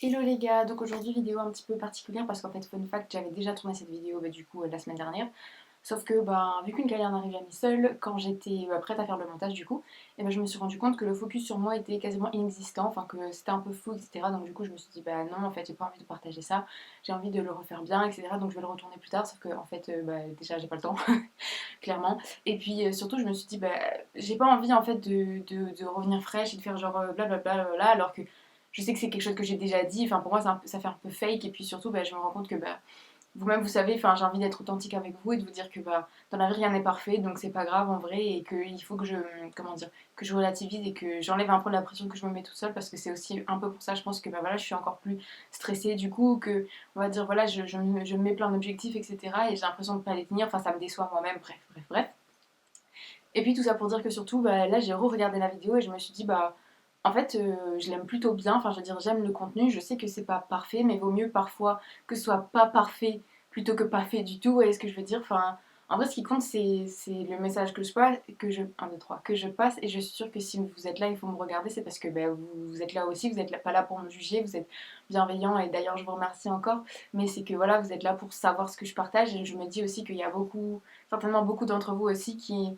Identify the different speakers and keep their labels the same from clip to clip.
Speaker 1: Hello les gars, donc aujourd'hui vidéo un petit peu particulière parce qu'en fait fun fact j'avais déjà tourné cette vidéo du coup la semaine dernière. Sauf que vu qu'une galère n'arrive jamais seule, quand j'étais prête à faire le montage du coup, et je me suis rendu compte que le focus sur moi était quasiment inexistant, enfin que c'était un peu flou, etc. Donc du coup je me suis dit bah non en fait j'ai pas envie de partager ça, j'ai envie de le refaire bien, etc. Donc je vais le retourner plus tard, sauf que en fait déjà j'ai pas le temps, clairement. Et puis surtout je me suis dit bah j'ai pas envie en fait de revenir fraîche et de faire genre blablabla là alors que je sais que c'est quelque chose que j'ai déjà dit, enfin pour moi ça fait un peu fake et puis surtout je me rends compte que vous-même vous savez, enfin j'ai envie d'être authentique avec vous et de vous dire que dans la vie rien n'est parfait donc c'est pas grave en vrai et qu'il faut que je comment dire que je relativise et que j'enlève un peu la pression que je me mets toute seule parce que c'est aussi un peu pour ça je pense que voilà je suis encore plus stressée du coup que on va dire voilà je me mets plein d'objectifs etc et j'ai l'impression de pas les tenir, enfin ça me déçoit moi-même, bref. Et puis tout ça pour dire que surtout, là j'ai re-regardé la vidéo et je me suis dit, en fait, je l'aime plutôt bien. Enfin, je veux dire, j'aime le contenu. Je sais que c'est pas parfait, mais vaut mieux parfois que ce soit pas parfait plutôt que pas fait du tout. Vous voyez ce que je veux dire? Enfin, en vrai, ce qui compte, c'est le message que je passe, un, deux, trois, que je passe. Et je suis sûre que si vous êtes là, il faut me regarder, c'est parce que vous êtes là aussi. Vous n'êtes pas là pour me juger. Vous êtes bienveillant et d'ailleurs, je vous remercie encore. Mais c'est que voilà, vous êtes là pour savoir ce que je partage. Et je me dis aussi qu'il y a certainement beaucoup d'entre vous aussi qui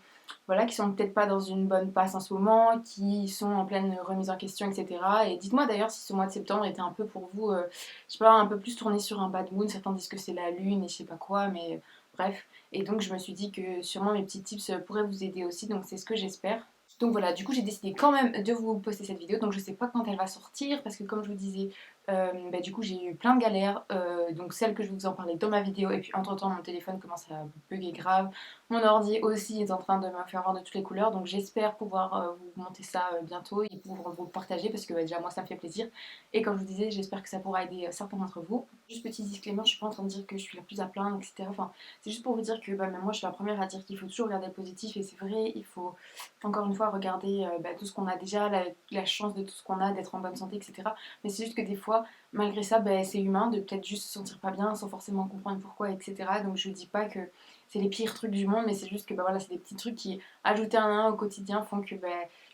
Speaker 1: sont peut-être pas dans une bonne passe en ce moment, qui sont en pleine remise en question, etc. Et dites-moi d'ailleurs si ce mois de septembre était un peu pour vous, je sais pas, un peu plus tourné sur un bad moon. Certains disent que c'est la lune et je sais pas quoi, mais bref. Et donc je me suis dit que sûrement mes petits tips pourraient vous aider aussi, donc c'est ce que j'espère. Donc voilà, du coup j'ai décidé quand même de vous poster cette vidéo, donc je sais pas quand elle va sortir, parce que comme je vous disais, du coup j'ai eu plein de galères, donc celle que je vais vous en parler dans ma vidéo, et puis entre temps mon téléphone commence à bugger grave, mon ordi aussi est en train de me faire voir de toutes les couleurs, donc j'espère pouvoir vous monter ça bientôt et pouvoir vous le partager, parce que déjà moi ça me fait plaisir, et comme je vous disais j'espère que ça pourra aider certains d'entre vous. Juste petit disclaimer, je suis pas en train de dire que je suis la plus à plaindre, etc. Enfin, c'est juste pour vous dire que même moi je suis la première à dire qu'il faut toujours regarder le positif, et c'est vrai, il faut encore une fois regarder tout ce qu'on a déjà, la chance de tout ce qu'on a, d'être en bonne santé, etc. Mais c'est juste que des fois, malgré ça, c'est humain de peut-être juste se sentir pas bien sans forcément comprendre pourquoi, etc. Donc je dis pas que c'est les pires trucs du monde, mais c'est juste que voilà, c'est des petits trucs qui, ajoutés un à un au quotidien, font que je ne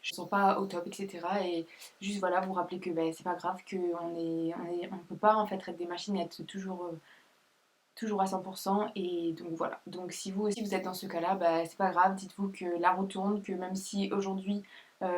Speaker 1: sens pas au top, etc. Et juste voilà, vous rappeler que c'est pas grave, on peut pas en fait être des machines et être toujours à 100%. Et donc voilà, donc si vous aussi vous êtes dans ce cas là, c'est pas grave, dites-vous que la roue tourne, que même si aujourd'hui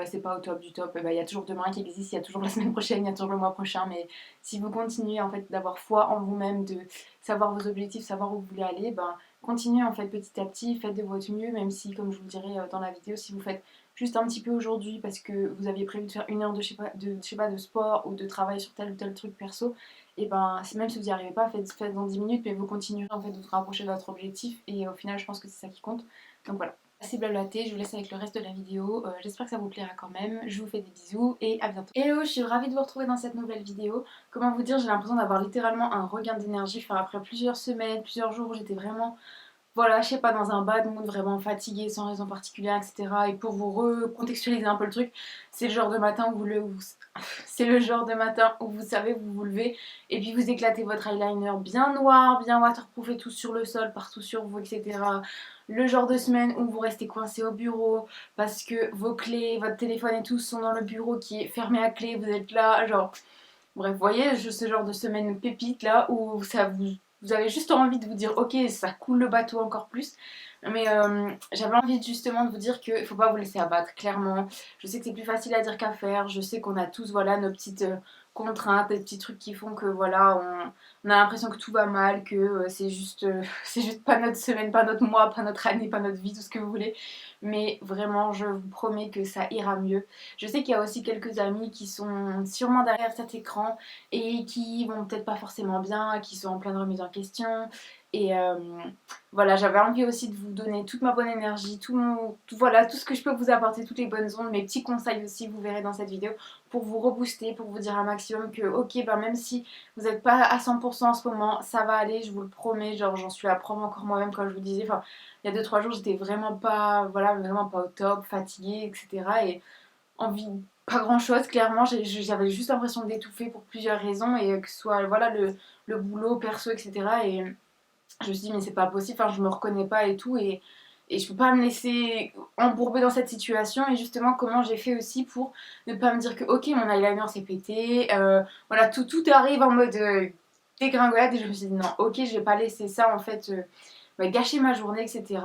Speaker 1: c'est pas au top du top, il y a toujours demain qui existe, il y a toujours la semaine prochaine, il y a toujours le mois prochain. Mais si vous continuez en fait d'avoir foi en vous-même, de savoir vos objectifs, savoir où vous voulez aller, continuez en fait petit à petit, faites de votre mieux, même si comme je vous le dirai dans la vidéo, si vous faites juste un petit peu aujourd'hui parce que vous aviez prévu de faire une heure de je sais pas, de sport ou de travail sur tel ou tel truc perso, et même si vous n'y arrivez pas, faites dans 10 minutes, mais vous continuerez en fait de vous rapprocher de votre objectif, et au final je pense que c'est ça qui compte. Donc voilà. Assez blablaté, je vous laisse avec le reste de la vidéo. J'espère que ça vous plaira quand même. Je vous fais des bisous et à bientôt. Hello, je suis ravie de vous retrouver dans cette nouvelle vidéo. Comment vous dire, j'ai l'impression d'avoir littéralement un regain d'énergie. Enfin, après plusieurs semaines, plusieurs jours, j'étais vraiment voilà, je sais pas, dans un bad mood, vraiment fatigué, sans raison particulière, etc. Et pour vous recontextualiser un peu le truc, c'est le genre de matin où c'est le genre de matin où vous savez, vous vous levez et puis vous éclatez votre eyeliner bien noir, bien waterproof et tout sur le sol, partout sur vous, etc. Le genre de semaine où vous restez coincé au bureau parce que vos clés, votre téléphone et tout sont dans le bureau qui est fermé à clé, vous êtes là, genre bref, vous voyez, ce genre de semaine pépite là où vous avez juste envie de vous dire ok, ça coule le bateau encore plus. Mais j'avais envie justement de vous dire qu'il ne faut pas vous laisser abattre, clairement. Je sais que c'est plus facile à dire qu'à faire. Je sais qu'on a tous voilà, nos petites contraintes, des petits trucs qui font que voilà, on a l'impression que tout va mal, que c'est juste pas notre semaine, pas notre mois, pas notre année, pas notre vie, tout ce que vous voulez. Mais vraiment, je vous promets que ça ira mieux. Je sais qu'il y a aussi quelques amis qui sont sûrement derrière cet écran et qui vont peut-être pas forcément bien, qui sont en pleine remise en question. Et voilà, j'avais envie aussi de vous donner toute ma bonne énergie, voilà, tout ce que je peux vous apporter, toutes les bonnes ondes, mes petits conseils aussi, vous verrez dans cette vidéo, pour vous rebooster, pour vous dire un maximum que, ok, même si vous n'êtes pas à 100% en ce moment, ça va aller, je vous le promets, genre j'en suis la preuve encore moi-même quand je vous disais, enfin, il y a deux trois jours, j'étais vraiment pas, voilà, vraiment pas au top, fatiguée, etc. Et envie pas grand chose, clairement, j'avais juste l'impression d'étouffer pour plusieurs raisons, et que ce soit, voilà, le boulot, perso, etc. Et je me suis dit, mais c'est pas possible, enfin, je me reconnais pas et tout. Et et je peux pas me laisser embourber dans cette situation. Et justement, comment j'ai fait aussi pour ne pas me dire que ok, mon eyeliner s'est pété, voilà, tout arrive en mode dégringolade. Et je me suis dit non, ok, je vais pas laisser ça en fait gâcher ma journée, etc.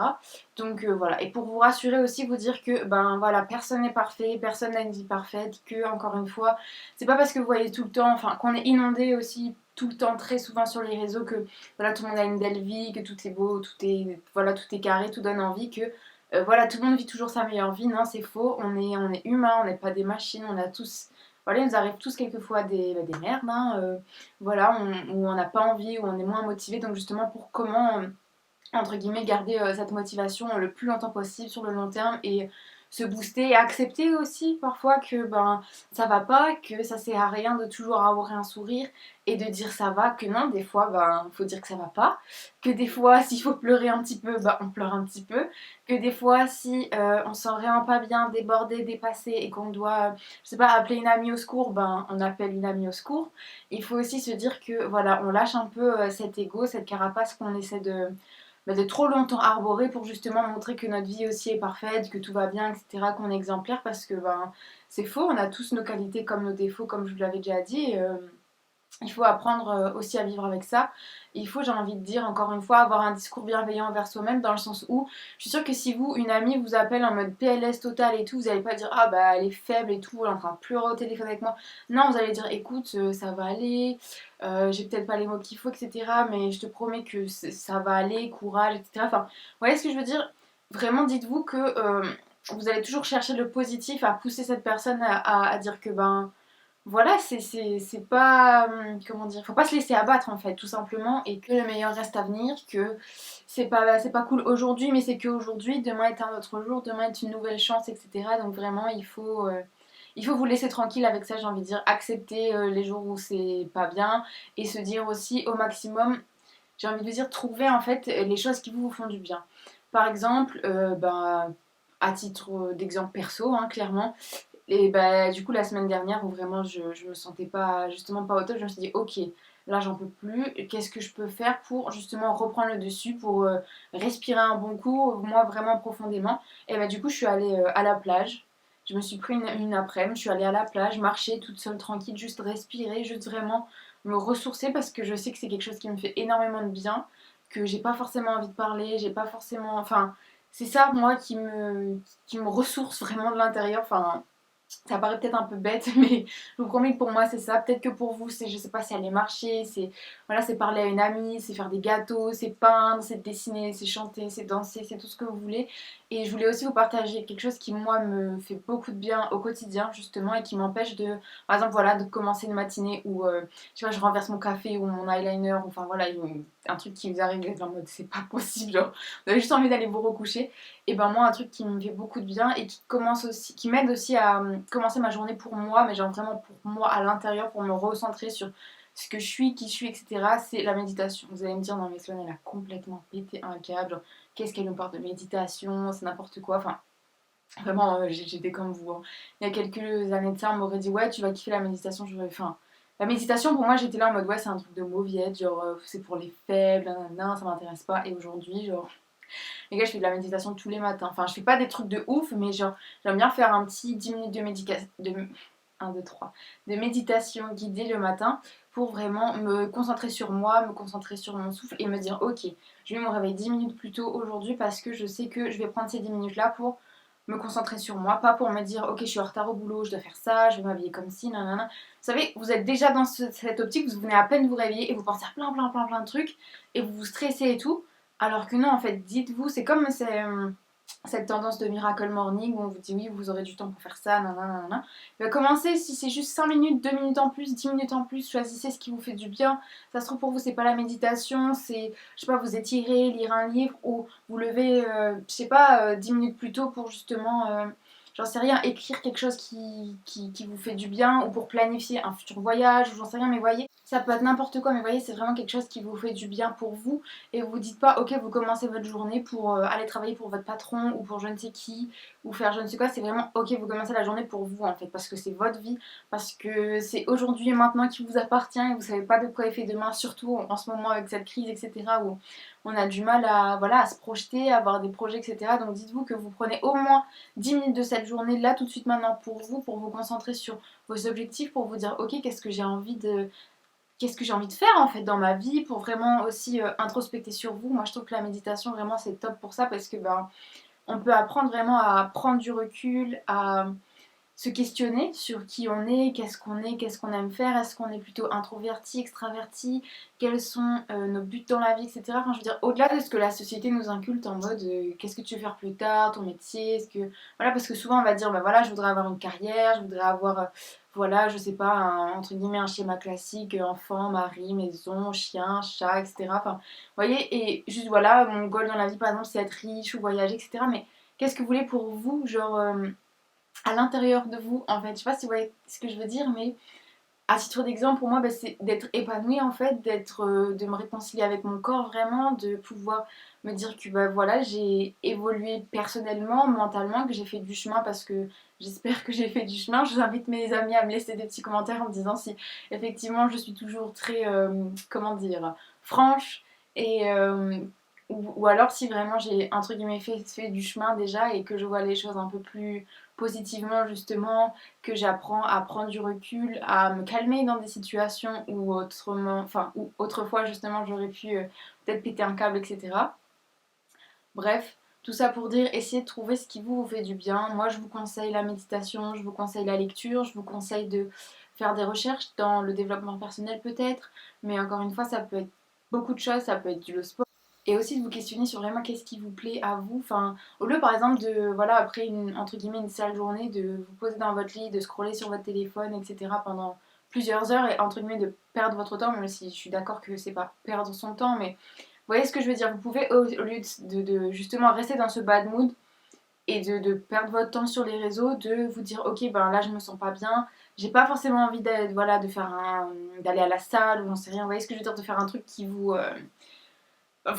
Speaker 1: Donc voilà. Et pour vous rassurer aussi, vous dire que ben voilà, personne n'est parfait, personne n'a une vie parfaite, que encore une fois, c'est pas parce que vous voyez tout le temps, enfin qu'on est inondé aussi tout le temps très souvent sur les réseaux que voilà tout le monde a une belle vie, que tout est beau, tout est voilà, tout est carré, tout donne envie, que voilà, tout le monde vit toujours sa meilleure vie. Non, c'est faux. On est humain, on n'est pas des machines, on a tous voilà, il nous arrive tous quelquefois des merdes, hein, voilà, où on n'a pas envie, où on est moins motivé. Donc justement, pour comment entre guillemets, garder cette motivation le plus longtemps possible sur le long terme et se booster et accepter aussi parfois que ben ça va pas, que ça sert à rien de toujours avoir un sourire et de dire ça va, que non, des fois ben faut dire que ça va pas, que des fois s'il faut pleurer un petit peu, ben on pleure un petit peu, que des fois si on se sent vraiment pas bien, débordé, dépassé et qu'on doit, je sais pas, appeler une amie au secours, ben on appelle une amie au secours. Il faut aussi se dire que voilà, on lâche un peu cet ego, cette carapace qu'on essaie de trop longtemps arboré pour justement montrer que notre vie aussi est parfaite, que tout va bien, etc., qu'on est exemplaire, parce que ben, c'est faux, on a tous nos qualités comme nos défauts, comme je vous l'avais déjà dit. Et, il faut apprendre aussi à vivre avec ça. Il faut, j'ai envie de dire, encore une fois, avoir un discours bienveillant envers soi-même, dans le sens où je suis sûre que si vous, une amie, vous appelle en mode PLS total et tout, vous n'allez pas dire ah bah elle est faible et tout, elle est en train de pleurer au téléphone avec moi. Non, vous allez dire écoute, ça va aller, j'ai peut-être pas les mots qu'il faut, etc. Mais je te promets que ça va aller, courage, etc. Enfin, vous voyez ce que je veux dire? Vraiment, dites-vous que vous allez toujours chercher le positif, à pousser cette personne à dire que ben voilà, c'est pas. Comment dire? Faut pas se laisser abattre en fait, tout simplement, et que le meilleur reste à venir, que c'est pas cool aujourd'hui, mais c'est qu'aujourd'hui, demain est un autre jour, demain est une nouvelle chance, etc. Donc vraiment, il faut vous laisser tranquille avec ça, j'ai envie de dire, accepter les jours où c'est pas bien, et se dire aussi au maximum, j'ai envie de dire, trouver en fait les choses qui vous font du bien. Par exemple, ben, à titre d'exemple perso, hein, clairement. Et bah, du coup, la semaine dernière, où vraiment je me sentais pas, justement pas au top, je me suis dit, ok, là j'en peux plus, qu'est-ce que je peux faire pour justement reprendre le dessus, pour respirer un bon coup, moi vraiment profondément. Et bah, du coup, je suis allée à la plage. Je me suis pris une après-midi, je suis allée à la plage, marcher toute seule, tranquille, juste respirer, juste vraiment me ressourcer parce que je sais que c'est quelque chose qui me fait énormément de bien, que j'ai pas forcément envie de parler, j'ai pas forcément. Enfin, c'est ça, moi, qui me ressource vraiment de l'intérieur. Enfin, ça paraît peut-être un peu bête, mais je vous promets que pour moi c'est ça. Peut-être que pour vous, c'est, je sais pas, c'est aller marcher, c'est voilà, c'est parler à une amie, c'est faire des gâteaux, c'est peindre, c'est dessiner, c'est chanter, c'est danser, c'est tout ce que vous voulez. Et je voulais aussi vous partager quelque chose qui moi me fait beaucoup de bien au quotidien justement et qui m'empêche de, par exemple voilà, de commencer une matinée où je sais pas, je renverse mon café ou mon eyeliner, ou, enfin voilà, un truc qui vous arrive, vous êtes en mode c'est pas possible, genre vous avez juste envie d'aller vous recoucher. Et ben moi un truc qui me fait beaucoup de bien et qui m'aide aussi à commencer ma journée pour moi, mais genre vraiment pour moi à l'intérieur, pour me recentrer sur ce que je suis, qui je suis, etc. C'est la méditation. Vous allez me dire non mais Sloane elle a complètement pété un câble, genre, qu'est-ce qu'elle nous parle de méditation, c'est n'importe quoi, enfin vraiment j'étais comme vous, hein. Il y a quelques années de ça on m'aurait dit ouais tu vas kiffer la méditation, enfin la méditation pour moi j'étais là en mode ouais c'est un truc de mauviette, genre c'est pour les faibles, non ça m'intéresse pas. Et aujourd'hui genre les gars, je fais de la méditation tous les matins. Enfin, je fais pas des trucs de ouf, mais genre, j'aime bien faire un petit 10 minutes de méditation. De 1, 2, 3. De méditation guidée le matin pour vraiment me concentrer sur moi, me concentrer sur mon souffle et me dire, ok, je vais me réveiller 10 minutes plus tôt aujourd'hui parce que je sais que je vais prendre ces 10 minutes-là pour me concentrer sur moi, pas pour me dire, ok, je suis en retard au boulot, je dois faire ça, je vais m'habiller comme ci, nanana. Vous savez, vous êtes déjà dans cette optique, vous venez à peine vous réveiller et vous pensez à plein, plein, plein, plein de trucs et vous vous stressez et tout. Alors que non, en fait, dites-vous, c'est comme cette tendance de Miracle Morning où on vous dit oui, vous aurez du temps pour faire ça, nanana, nanana. Commencez, si c'est juste 5 minutes, 2 minutes en plus, 10 minutes en plus, choisissez ce qui vous fait du bien. Ça se trouve pour vous, c'est pas la méditation, c'est, je sais pas, vous étirer, lire un livre ou vous lever, je sais pas, 10 minutes plus tôt pour justement, j'en sais rien, écrire quelque chose qui vous fait du bien ou pour planifier un futur voyage ou j'en sais rien, mais voyez, ça peut être n'importe quoi, mais voyez, c'est vraiment quelque chose qui vous fait du bien pour vous et vous dites pas, ok, vous commencez votre journée pour aller travailler pour votre patron ou pour je ne sais qui ou faire je ne sais quoi, c'est vraiment ok, vous commencez la journée pour vous en fait, parce que c'est votre vie, parce que c'est aujourd'hui et maintenant qui vous appartient et vous savez pas de quoi est fait demain, surtout en ce moment avec cette crise, etc. où on a du mal à, voilà, à se projeter, à avoir des projets, etc. Donc dites-vous que vous prenez au moins 10 minutes de cette journée là tout de suite maintenant pour vous concentrer sur vos objectifs, pour vous dire ok, qu'est-ce que j'ai envie de faire en fait dans ma vie, pour vraiment aussi introspecter sur vous. Moi je trouve que la méditation vraiment c'est top pour ça, parce que ben on peut apprendre vraiment à prendre du recul, à se questionner sur qui on est, qu'est-ce qu'on aime faire, est-ce qu'on est plutôt introverti, extraverti, quels sont nos buts dans la vie, etc. Enfin, je veux dire, au-delà de ce que la société nous inculte en mode qu'est-ce que tu veux faire plus tard, ton métier, est-ce que. Voilà, parce que souvent on va dire, bah voilà, je voudrais avoir une carrière, je voudrais avoir, voilà, je sais pas, entre guillemets, un schéma classique, enfant, mari, maison, chien, chat, etc. Enfin, vous voyez, et juste voilà, mon goal dans la vie par exemple, c'est être riche ou voyager, etc. Mais qu'est-ce que vous voulez pour vous, genre à l'intérieur de vous en fait. Je sais pas si vous voyez ce que je veux dire, mais à titre d'exemple, pour moi, bah, c'est d'être épanouie en fait, de me réconcilier avec mon corps vraiment, de pouvoir me dire que bah, voilà, j'ai évolué personnellement, mentalement, que j'ai fait du chemin, parce que j'espère que j'ai fait du chemin. Je vous invite mes amis à me laisser des petits commentaires en me disant si effectivement je suis toujours très, comment dire, franche, et ou alors si vraiment j'ai entre guillemets fait du chemin déjà et que je vois les choses un peu plus positivement justement, que j'apprends à prendre du recul, à me calmer dans des situations où autrement, enfin, où autrefois justement j'aurais pu peut-être péter un câble, etc. Bref, tout ça pour dire, essayez de trouver ce qui vous fait du bien. Moi, je vous conseille la méditation, je vous conseille la lecture, je vous conseille de faire des recherches dans le développement personnel peut-être, mais encore une fois, ça peut être beaucoup de choses, ça peut être le sport. Et aussi de vous questionner sur vraiment qu'est-ce qui vous plaît à vous. Enfin, au lieu par exemple de, voilà, après une, entre guillemets, une sale journée, de vous poser dans votre lit, de scroller sur votre téléphone, etc. pendant plusieurs heures et entre guillemets de perdre votre temps, même si je suis d'accord que c'est pas perdre son temps, mais vous voyez ce que je veux dire. Vous pouvez, au lieu de justement rester dans ce bad mood et de perdre votre temps sur les réseaux, de vous dire ok, ben là je me sens pas bien, j'ai pas forcément envie d'aller, voilà, d'aller à la salle ou j'en sais rien. Vous voyez ce que je veux dire, de faire un truc qui vous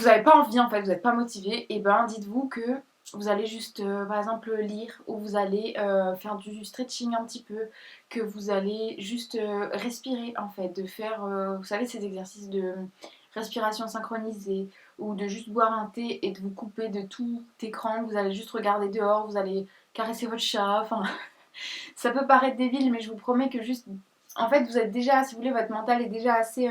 Speaker 1: n'avez pas envie en fait, vous n'êtes pas motivé, et ben dites-vous que vous allez juste par exemple lire, ou vous allez faire du stretching un petit peu, que vous allez juste respirer en fait, de faire, vous savez, ces exercices de respiration synchronisée, ou de juste boire un thé et de vous couper de tout écran, vous allez juste regarder dehors, vous allez caresser votre chat, enfin ça peut paraître débile, mais je vous promets que juste, en fait vous êtes déjà, si vous voulez, votre mental est déjà assez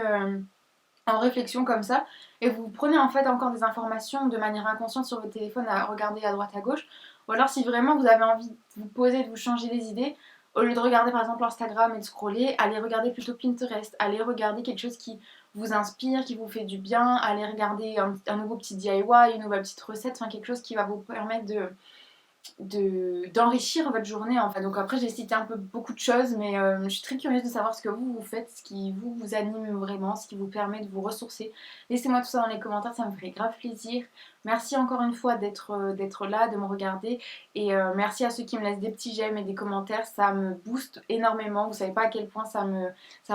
Speaker 1: en réflexion comme ça, et vous prenez en fait encore des informations de manière inconsciente sur votre téléphone à regarder à droite à gauche, ou alors si vraiment vous avez envie de vous poser, de vous changer les idées, au lieu de regarder par exemple Instagram et de scroller, allez regarder plutôt Pinterest, allez regarder quelque chose qui vous inspire, qui vous fait du bien, allez regarder un nouveau petit DIY, une nouvelle petite recette, enfin quelque chose qui va vous permettre d'enrichir votre journée en fait. Donc après j'ai cité un peu beaucoup de choses, mais je suis très curieuse de savoir ce que vous faites, ce qui vous anime vraiment, ce qui vous permet de vous ressourcer. Laissez-moi tout ça dans les commentaires, ça me ferait grave plaisir. Merci encore une fois d'être là, de me regarder, et merci à ceux qui me laissent des petits j'aime et des commentaires, ça me booste énormément. Vous savez pas à quel point ça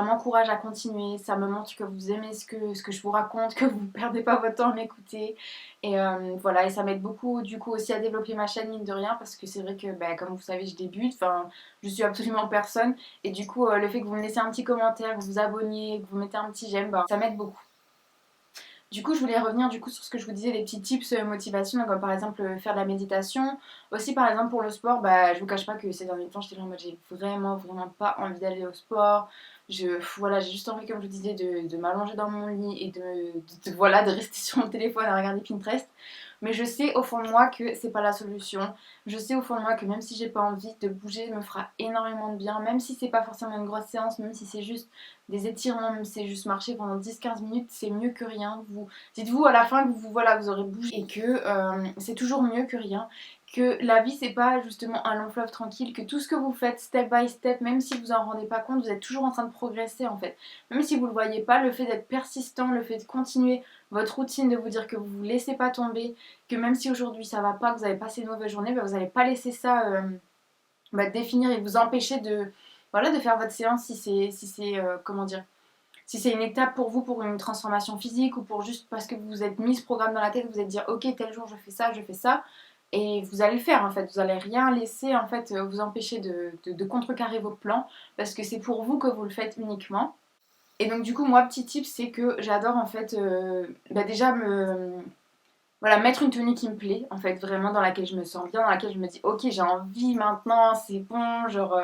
Speaker 1: m'encourage à continuer, ça me montre que vous aimez ce que je vous raconte, que vous ne perdez pas votre temps à m'écouter. Et voilà, et ça m'aide beaucoup du coup aussi à développer ma chaîne, mine de rien, parce que c'est vrai que bah, comme vous savez je débute, enfin je suis absolument personne, et du coup le fait que vous me laissiez un petit commentaire, que vous vous abonniez, que vous mettez un petit j'aime, bah, ça m'aide beaucoup. Du coup, je voulais revenir du coup sur ce que je vous disais, les petits tips motivation, donc, comme par exemple faire de la méditation. Aussi, par exemple, pour le sport, bah, je vous cache pas que ces derniers temps, j'étais là en mode j'ai vraiment pas envie d'aller au sport. Voilà, j'ai juste envie, comme je vous disais, de m'allonger dans mon lit et voilà, de rester sur mon téléphone à regarder Pinterest. Mais je sais au fond de moi que c'est pas la solution. Je sais au fond de moi que même si j'ai pas envie, de bouger me fera énormément de bien, même si c'est pas forcément une grosse séance, même si c'est juste des étirements, même si c'est juste marcher pendant 10-15 minutes, c'est mieux que rien. Dites-vous à la fin que voilà, vous aurez bougé, et que c'est toujours mieux que rien. Que la vie c'est pas justement un long fleuve tranquille, que tout ce que vous faites step by step, même si vous en rendez pas compte, vous êtes toujours en train de progresser en fait. Même si vous le voyez pas, le fait d'être persistant, le fait de continuer votre routine, de vous dire que vous vous laissez pas tomber, que même si aujourd'hui ça va pas, que vous avez passé une mauvaise journée, bah, vous n'allez pas laisser ça définir et vous empêcher de faire votre séance, si c'est comment dire, si c'est une étape pour vous, pour une transformation physique, ou pour juste parce que vous vous êtes mis ce programme dans la tête, vous vous êtes dit ok, tel jour je fais ça, et vous allez le faire en fait, vous allez rien laisser en fait vous empêcher de contrecarrer vos plans parce que c'est pour vous que vous le faites uniquement. Et donc du coup moi petit tip c'est que j'adore en fait déjà voilà, mettre une tenue qui me plaît, en fait, vraiment dans laquelle je me sens bien, dans laquelle je me dis, ok, j'ai envie maintenant, c'est bon, genre,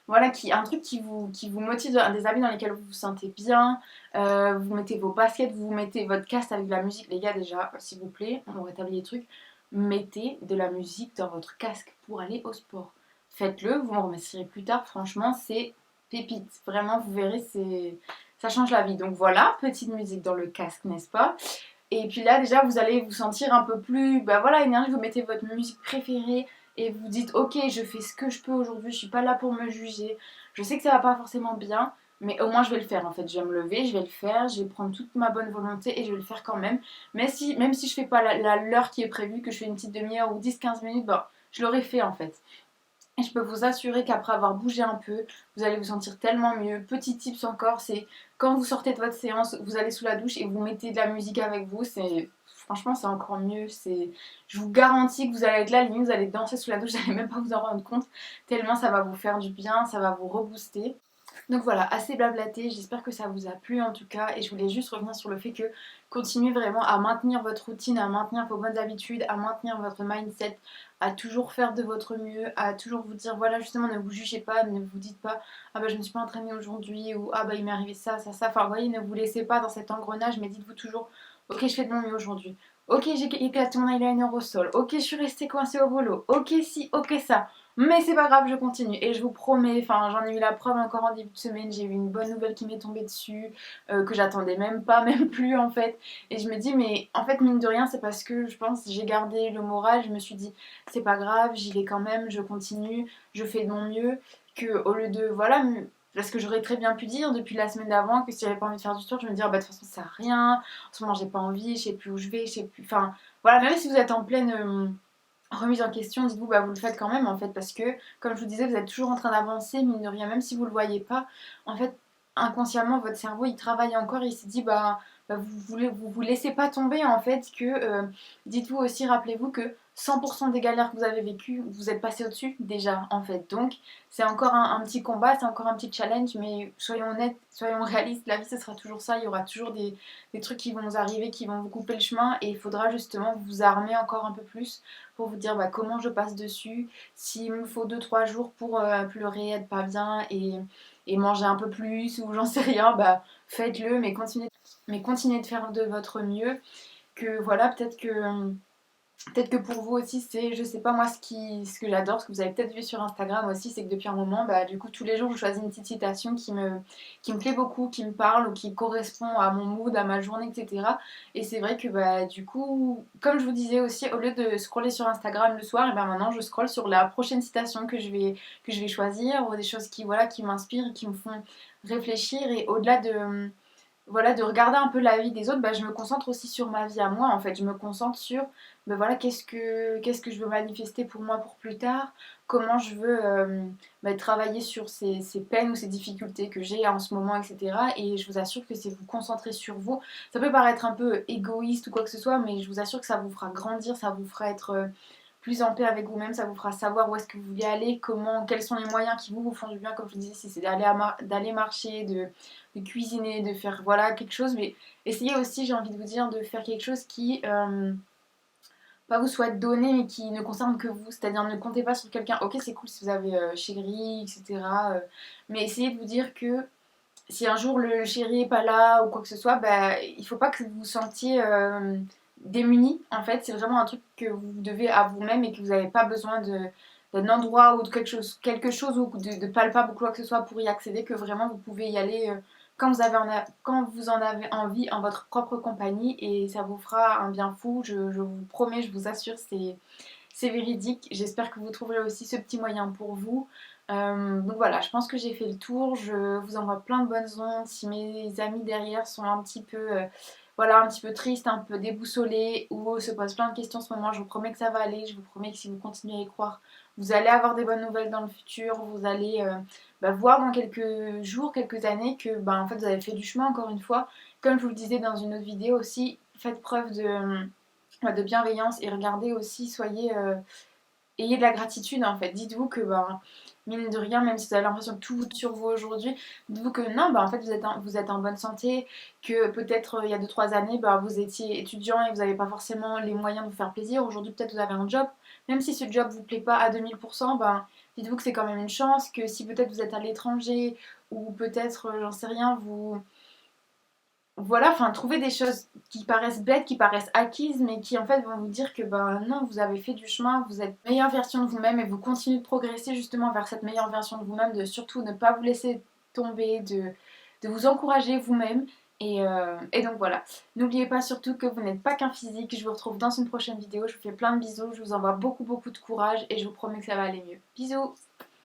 Speaker 1: voilà, un truc qui vous motive, des habits dans lesquels vous vous sentez bien, vous mettez vos baskets, vous mettez votre casque avec de la musique, les gars, déjà, s'il vous plaît, on rétablit les trucs, mettez de la musique dans votre casque pour aller au sport. Faites-le, vous m'en remercierez plus tard, franchement, c'est pépite, vraiment, vous verrez, ça change la vie. Donc voilà, petite musique dans le casque, n'est-ce pas? Et puis là, déjà, vous allez vous sentir un peu plus, bah voilà, énergie. Vous mettez votre musique préférée et vous dites, ok, je fais ce que je peux aujourd'hui. Je suis pas là pour me juger. Je sais que ça va pas forcément bien, mais au moins je vais le faire. En fait, je vais me lever, je vais le faire, je vais prendre toute ma bonne volonté et je vais le faire quand même. Mais si, même si je fais pas l'heure qui est prévue, que je fais une petite demi-heure ou 10-15 minutes, bah, je l'aurais fait en fait. Et je peux vous assurer qu'après avoir bougé un peu, vous allez vous sentir tellement mieux. Petit tips encore, c'est quand vous sortez de votre séance, vous allez sous la douche et vous mettez de la musique avec vous. Franchement, c'est encore mieux. Je vous garantis que vous allez être là, limite, vous allez danser sous la douche, vous n'allez même pas vous en rendre compte. Tellement ça va vous faire du bien, ça va vous rebooster. Donc voilà, assez blablaté, j'espère que ça vous a plu en tout cas et je voulais juste revenir sur le fait que continuez vraiment à maintenir votre routine, à maintenir vos bonnes habitudes, à maintenir votre mindset, à toujours faire de votre mieux, à toujours vous dire voilà justement ne vous jugez pas, ne vous dites pas ah bah je me suis pas entraînée aujourd'hui ou ah bah il m'est arrivé ça, ça, ça, enfin vous voyez ne vous laissez pas dans cet engrenage mais dites-vous toujours ok je fais de mon mieux aujourd'hui, ok j'ai éclaté mon eyeliner au sol, ok je suis restée coincée au boulot, ok si, ok ça. Mais c'est pas grave, je continue. Et je vous promets, enfin j'en ai eu la preuve encore en début de semaine, j'ai eu une bonne nouvelle qui m'est tombée dessus, que j'attendais même pas, même plus en fait. Et je me dis, mais en fait, mine de rien, c'est parce que je pense j'ai gardé le moral, je me suis dit, c'est pas grave, j'y vais quand même, je continue, je fais de mon mieux, que au lieu de, voilà, parce que j'aurais très bien pu dire depuis la semaine d'avant que si j'avais pas envie de faire du sport, je me dis, ah, bah de toute façon, ça sert à rien, en ce moment j'ai pas envie, je sais plus où je vais, je sais plus. Enfin, voilà, même si vous êtes en pleine remise en question, dites-vous bah vous le faites quand même en fait parce que comme je vous disais vous êtes toujours en train d'avancer mine de rien même si vous le voyez pas en fait inconsciemment votre cerveau il travaille encore et il s'est dit vous laissez pas tomber en fait que dites-vous aussi rappelez-vous que 100% des galères que vous avez vécues vous êtes passé au-dessus déjà en fait donc c'est encore un petit combat c'est encore un petit challenge mais soyons honnêtes soyons réalistes la vie ce sera toujours ça il y aura toujours des trucs qui vont nous arriver qui vont vous couper le chemin et il faudra justement vous armer encore un peu plus pour vous dire comment je passe dessus, s'il me faut 2-3 jours pour pleurer, être pas bien et manger un peu plus ou j'en sais rien, bah faites-le, mais continuez de faire de votre mieux. Que voilà, peut-être que pour vous aussi, c'est, je sais pas moi, ce que j'adore, ce que vous avez peut-être vu sur Instagram aussi, c'est que depuis un moment, bah, du coup, tous les jours, je choisis une petite citation qui me plaît beaucoup, qui me parle ou qui correspond à mon mood, à ma journée, etc. Et c'est vrai que, bah, du coup, comme je vous disais aussi, au lieu de scroller sur Instagram le soir, et ben maintenant, je scrolle sur la prochaine citation que je vais choisir ou des choses qui, voilà, qui m'inspirent et qui me font réfléchir. Et au-delà de voilà, de regarder un peu la vie des autres, bah, je me concentre aussi sur ma vie à moi en fait. Je me concentre sur bah, voilà, qu'est-ce que je veux manifester pour moi pour plus tard, comment je veux bah, travailler sur ces peines ou ces difficultés que j'ai en ce moment, etc. Et je vous assure que c'est vous concentrer sur vous. Ça peut paraître un peu égoïste ou quoi que ce soit, mais je vous assure que ça vous fera grandir, ça vous fera être plus en paix avec vous-même, ça vous fera savoir où est-ce que vous voulez aller, quels sont les moyens qui vous font du bien, comme je vous disais, si c'est d'aller marcher, de cuisiner, de faire voilà quelque chose, mais essayez aussi, j'ai envie de vous dire, de faire quelque chose qui pas vous soit donné, mais qui ne concerne que vous, c'est-à-dire ne comptez pas sur quelqu'un. Ok, c'est cool si vous avez chéri, etc. Mais essayez de vous dire que si un jour le chéri est pas là ou quoi que ce soit, bah, il faut pas que vous vous sentiez démuni. En fait, c'est vraiment un truc que vous devez à vous-même et que vous n'avez pas besoin d'un endroit ou de quelque chose ou de palpable ou quoi que ce soit pour y accéder, que vraiment vous pouvez y aller quand vous en avez envie en votre propre compagnie et ça vous fera un bien fou. Je vous promets, je vous assure, c'est véridique. J'espère que vous trouverez aussi ce petit moyen pour vous. Donc voilà, je pense que j'ai fait le tour. Je vous envoie plein de bonnes ondes. Si mes amis derrière sont un petit peu, voilà, un petit peu tristes, un peu déboussolés ou se posent plein de questions en ce moment, je vous promets que ça va aller. Je vous promets que si vous continuez à y croire, vous allez avoir des bonnes nouvelles dans le futur. Vous allez voir dans quelques jours, quelques années que en fait vous avez fait du chemin encore une fois. Comme je vous le disais dans une autre vidéo aussi, faites preuve de bienveillance, et regardez aussi, ayez de la gratitude en fait. Dites-vous que mine de rien, même si vous avez l'impression que tout vous sur vous aujourd'hui, dites-vous que non, en fait vous êtes en bonne santé, que peut-être il y a 2-3 années vous étiez étudiant et vous n'avez pas forcément les moyens de vous faire plaisir. Aujourd'hui peut-être vous avez un job, même si ce job vous plaît pas à 2000%, dites-vous que c'est quand même une chance, que si peut-être vous êtes à l'étranger ou peut-être, j'en sais rien, voilà, enfin, trouver des choses qui paraissent bêtes, qui paraissent acquises, mais qui en fait vont vous dire que non, vous avez fait du chemin, vous êtes meilleure version de vous-même et vous continuez de progresser justement vers cette meilleure version de vous-même, de surtout ne pas vous laisser tomber, de vous encourager vous-même. Et donc voilà, n'oubliez pas surtout que vous n'êtes pas qu'un physique. Je vous retrouve dans une prochaine vidéo, je vous fais plein de bisous, je vous envoie beaucoup beaucoup de courage et je vous promets que ça va aller mieux. Bisous.